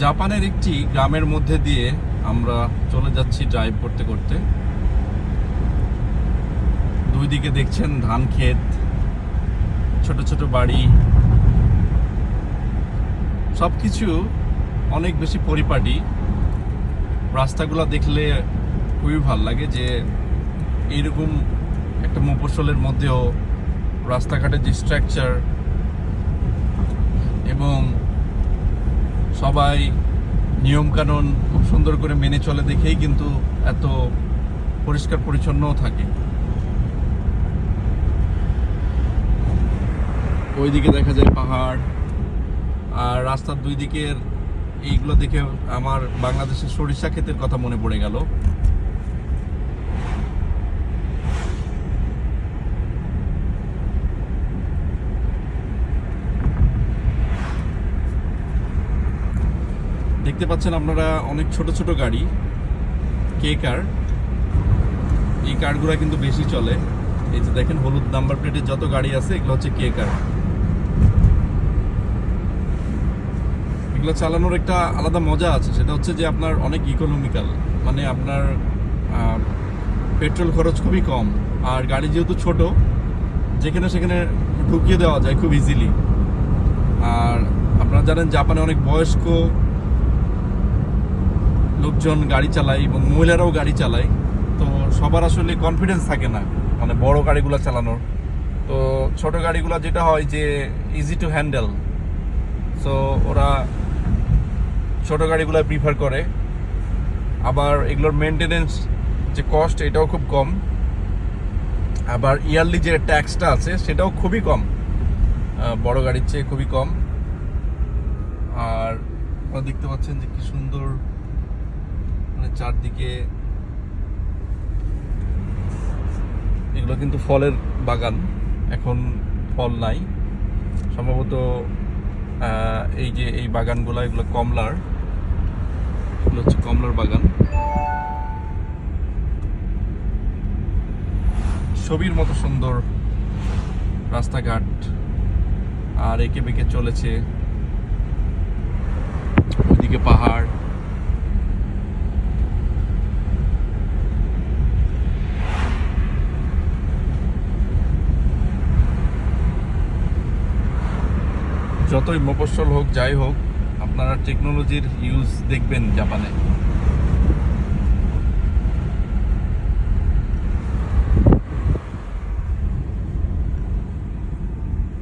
জাপানের একটি গ্রামের মধ্যে দিয়ে আমরা চলে যাচ্ছি ড্রাইভ করতে করতে। দুই দিকে দেখছেন ধান ক্ষেত, ছোট ছোট বাড়ি, সবকিছু অনেক বেশি পরিপাটি। রাস্তাগুলো দেখলে খুবই ভালো লাগে যে এইরকম একটা মফস্বলের মধ্যেও রাস্তাঘাটের যে স্ট্রাকচার এবং সবাই নিয়মকানুন খুব সুন্দর করে মেনে চলে দেখেই কিন্তু এত পরিষ্কার পরিচ্ছন্নও থাকে। ওইদিকে দেখা যায় পাহাড়, আর রাস্তার দুই দিকের এইগুলো দেখে আমার বাংলাদেশের সরিষা ক্ষেতের কথা মনে পড়ে গেল। দেখতে পাচ্ছেন আপনারা অনেক ছোট ছোট গাড়ি, কে কার। এই কারগুলো কিন্তু বেশি চলে। এই যে দেখেন হলুদ নাম্বার প্লেটের যত গাড়ি আছে এগুলো হচ্ছে কে কার। এগুলো চালানোর একটা আলাদা মজা আছে, সেটা হচ্ছে যে আপনার অনেক ইকোনমিক্যাল, মানে আপনার পেট্রোল খরচ খুবই কম, আর গাড়ি যেহেতু ছোট যেখানে সেখানে ঢুকিয়ে দেওয়া যায় খুব ইজিলি। আর আপনারা জানেন জাপানে অনেক বয়স্ক লোকজন গাড়ি চালায় এবং মহিলারাও গাড়ি চালায়, তো সবার আসলে কনফিডেন্স থাকে না মানে বড় গাড়িগুলো চালানোর। তো ছোট গাড়িগুলো যেটা হয় যে ইজি টু হ্যান্ডেল, সো ওরা ছোট গাড়িগুলো প্রিফার করে। আবার এগুলোর মেনটেনেন্স যে কস্ট এটাও খুব কম, আবার ইয়ারলি যে ট্যাক্সটা আছে সেটাও খুবই কম, বড় গাড়ির চেয়ে খুবই কম। আর আপনারা দেখতে পাচ্ছেন যে কি সুন্দর মানে চারদিকে এগুলো কিন্তু ফলের বাগান, এখন ফল নাই সম্ভবত। এই যে এই বাগানগুলো এগুলো কমলার, এগুলো হচ্ছে কমলার বাগান। ছবির মতো সুন্দর রাস্তাঘাট, আর একে বেঁকে চলেছে, ওইদিকে পাহাড়। যতই মফস্বল হোক যাই হোক, আপনারা টেকনোলজির ইউজ দেখবেন জাপানে।